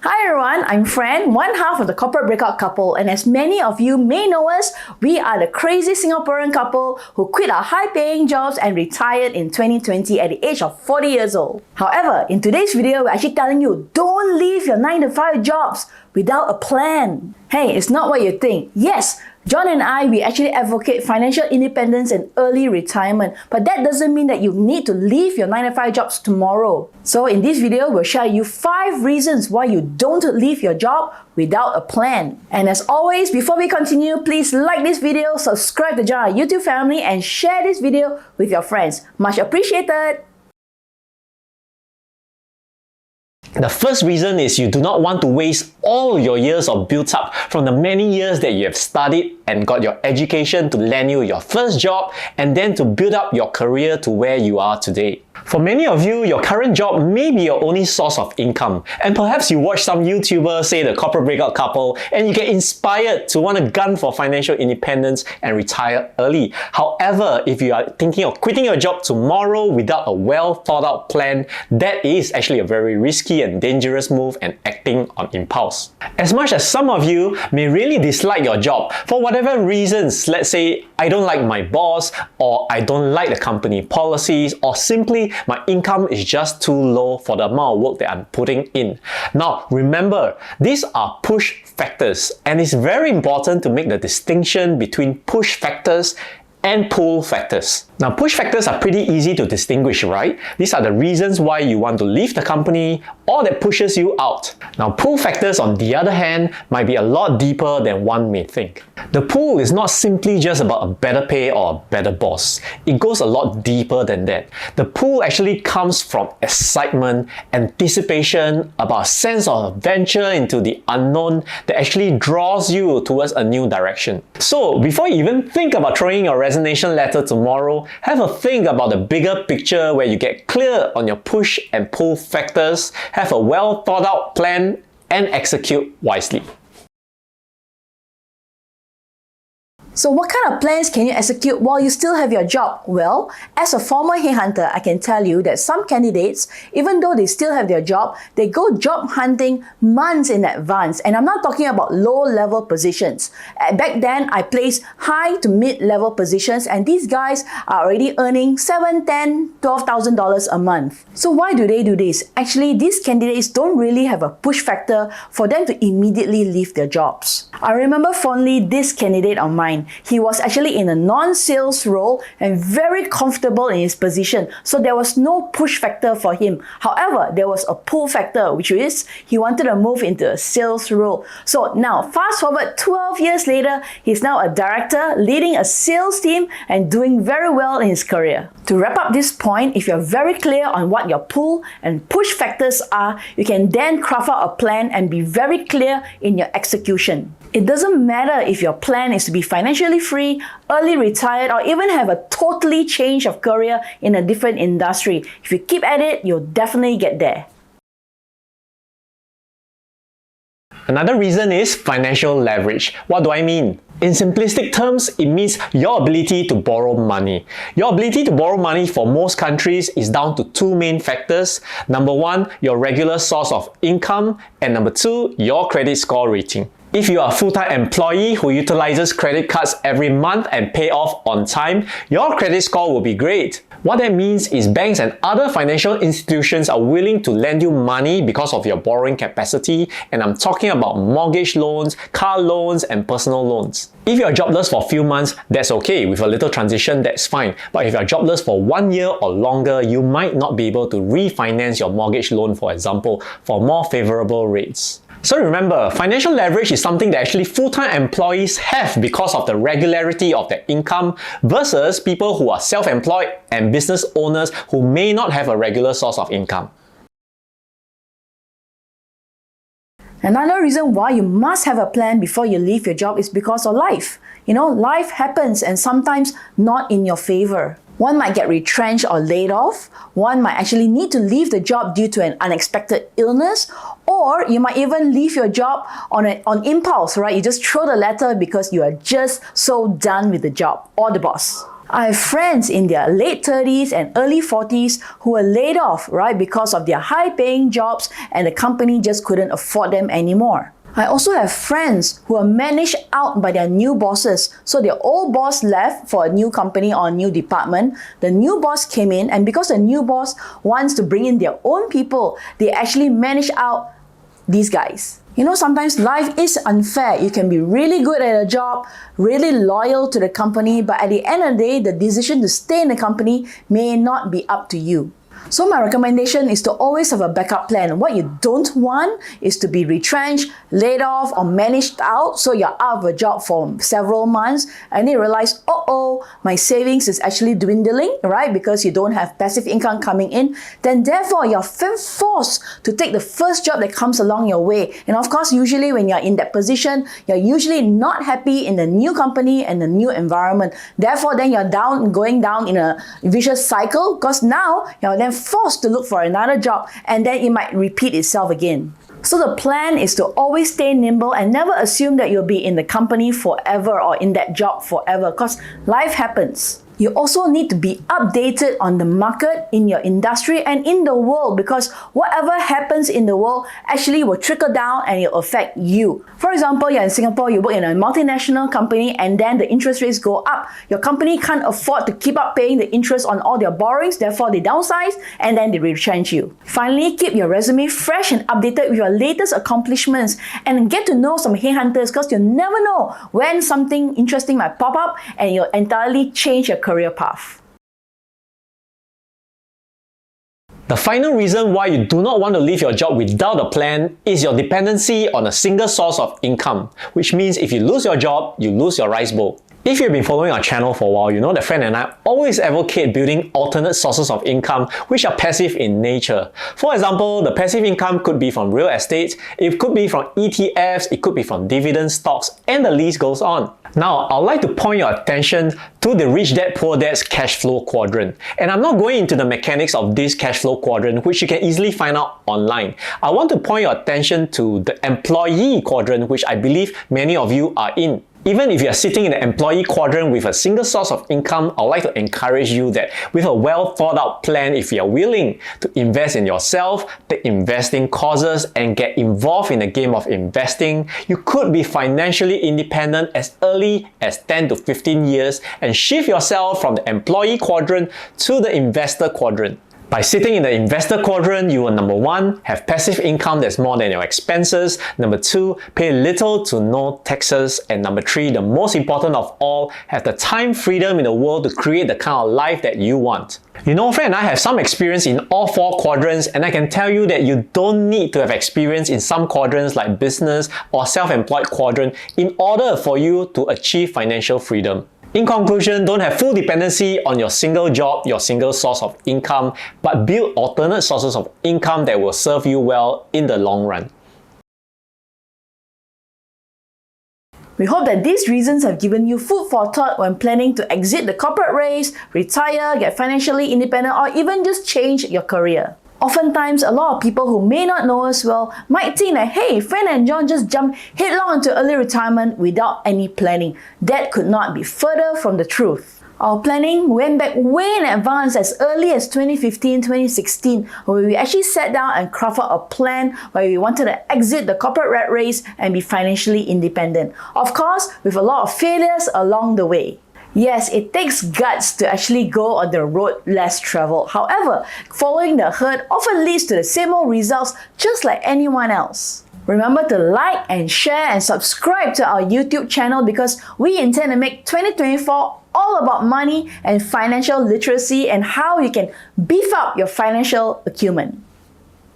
Hi everyone, I'm Fran, one half of the Corporate Breakout Couple, and as many of you may know us, we are the crazy Singaporean couple who quit our high-paying jobs and retired in 2020 at the age of 40 years old. However, in today's video, we're actually telling you, don't leave your 9-to-5 jobs without a plan. Hey, it's not what you think. Yes, John and I, we actually advocate financial independence and early retirement, but that doesn't mean that you need to leave your 9-to-5 jobs tomorrow. So in this video, we'll share you 5 reasons why you don't leave your job without a plan. And as always, before we continue, please like this video, subscribe to join our YouTube family, and share this video with your friends. Much appreciated! The first reason is you do not want to waste all your years of built-up from the many years that you have studied and got your education to land you your first job and then to build up your career to where you are today. For many of you, your current job may be your only source of income, and perhaps you watch some YouTubers, say the Corporate Breakout Couple, and you get inspired to want to gun for financial independence and retire early. However, if you are thinking of quitting your job tomorrow without a well thought out plan, that is actually a very risky and dangerous move and acting on impulse. As much as some of you may really dislike your job for whatever reasons, let's say I don't like my boss, or I don't like the company policies, or simply my income is just too low for the amount of work that I'm putting in. Now remember, these are push factors, and it's very important to make the distinction between push factors and pull factors. Now, push factors are pretty easy to distinguish, right? These are the reasons why you want to leave the company or that pushes you out. Now, pull factors, on the other hand, might be a lot deeper than one may think. The pull is not simply just about a better pay or a better boss. It goes a lot deeper than that. The pull actually comes from excitement, anticipation, about a sense of adventure into the unknown that actually draws you towards a new direction. So, before you even think about throwing your resignation letter tomorrow, have a think about the bigger picture where you get clear on your push and pull factors, have a well thought out plan, and execute wisely. So what kind of plans can you execute while you still have your job? Well, as a former headhunter, I can tell you that some candidates, even though they still have their job, they go job hunting months in advance. And I'm not talking about low-level positions. Back then, I placed high to mid-level positions, and these guys are already earning $7,000, $10,000, $12,000 a month. So why do they do this? Actually, these candidates don't really have a push factor for them to immediately leave their jobs. I remember fondly this candidate of mine. He was actually in a non-sales role and very comfortable in his position, so there was no push factor for him. However, there was a pull factor, which is he wanted to move into a sales role. So now, fast forward 12 years later, he's now a director, leading a sales team and doing very well in his career. To wrap up this point, if you're very clear on what your pull and push factors are, you can then craft out a plan and be very clear in your execution. It doesn't matter if your plan is to be financially free, early retired, or even have a totally change of career in a different industry. If you keep at it, you'll definitely get there. Another reason is financial leverage. What do I mean? In simplistic terms, it means your ability to borrow money. Your ability to borrow money for most countries is down to 2 main factors. Number 1, your regular source of income, and number 2, your credit score rating. If you are a full-time employee who utilizes credit cards every month and pay off on time, your credit score will be great. What that means is banks and other financial institutions are willing to lend you money because of your borrowing capacity, and I'm talking about mortgage loans, car loans, and personal loans. If you're jobless for a few months, that's okay. With a little transition, that's fine. But if you're jobless for 1 year or longer, you might not be able to refinance your mortgage loan, for example, for more favorable rates. So remember, financial leverage is something that actually full-time employees have because of the regularity of their income versus people who are self-employed and business owners who may not have a regular source of income. Another reason why you must have a plan before you leave your job is because of life. You know, life happens and sometimes not in your favor. One might get retrenched or laid off. One might actually need to leave the job due to an unexpected illness, or you might even leave your job on impulse, right? You just throw the letter because you are just so done with the job or the boss. I have friends in their late 30s and early 40s who were laid off, right, because of their high-paying jobs and the company just couldn't afford them anymore. I also have friends who are managed out by their new bosses. So their old boss left for a new company or a new department. The new boss came in, and because the new boss wants to bring in their own people, they actually manage out these guys. You know, sometimes life is unfair. You can be really good at a job, really loyal to the company, but at the end of the day, the decision to stay in the company may not be up to you. So my recommendation is to always have a backup plan. What you don't want is to be retrenched, laid off, or managed out, so you're out of a job for several months and you realize, my savings is actually dwindling, right? Because you don't have passive income coming in. Then therefore, you're forced to take the first job that comes along your way. And of course, usually when you're in that position, you're usually not happy in the new company and the new environment. Therefore, then you're going down in a vicious cycle, because now you're then forced to look for another job, and then it might repeat itself again. So the plan is to always stay nimble and never assume that you'll be in the company forever or in that job forever, because life happens. You also need to be updated on the market, in your industry, and in the world, because whatever happens in the world actually will trickle down and it will affect you. For example, you're in Singapore, you work in a multinational company, and then the interest rates go up. Your company can't afford to keep up paying the interest on all their borrowings, therefore they downsize and then they retrench you. Finally, keep your resume fresh and updated with your latest accomplishments, and get to know some headhunters, because you never know when something interesting might pop up and you'll entirely change your career path. The final reason why you do not want to leave your job without a plan is your dependency on a single source of income, which means if you lose your job, you lose your rice bowl. If you've been following our channel for a while, you know that Fran and I always advocate building alternate sources of income which are passive in nature. For example, the passive income could be from real estate, it could be from ETFs, it could be from dividend stocks, and the list goes on. Now, I'd like to point your attention to the Rich Dad Poor Dad's cash flow quadrant. And I'm not going into the mechanics of this cash flow quadrant, which you can easily find out online. I want to point your attention to the employee quadrant, which I believe many of you are in. Even if you are sitting in the employee quadrant with a single source of income, I would like to encourage you that with a well thought out plan, if you are willing to invest in yourself, take investing courses, and get involved in the game of investing, you could be financially independent as early as 10 to 15 years and shift yourself from the employee quadrant to the investor quadrant. By sitting in the investor quadrant, you will, number one, have passive income that's more than your expenses. Number two, pay little to no taxes. And number three, the most important of all, have the time freedom in the world to create the kind of life that you want. You know, Fran and I have some experience in all four quadrants, and I can tell you that you don't need to have experience in some quadrants like business or self-employed quadrant in order for you to achieve financial freedom. In conclusion, don't have full dependency on your single job, your single source of income, but build alternate sources of income that will serve you well in the long run. We hope that these reasons have given you food for thought when planning to exit the corporate race, retire, get financially independent, or even just change your career. Oftentimes, a lot of people who may not know us well might think that, hey, Fran and John just jumped headlong into early retirement without any planning. That could not be further from the truth. Our planning went back way in advance, as early as 2015, 2016, where we actually sat down and crafted a plan where we wanted to exit the corporate rat race and be financially independent. Of course, with a lot of failures along the way. Yes, it takes guts to actually go on the road less traveled. However, following the herd often leads to the same old results, just like anyone else. Remember to like and share and subscribe to our YouTube channel, because we intend to make 2024 all about money and financial literacy and how you can beef up your financial acumen.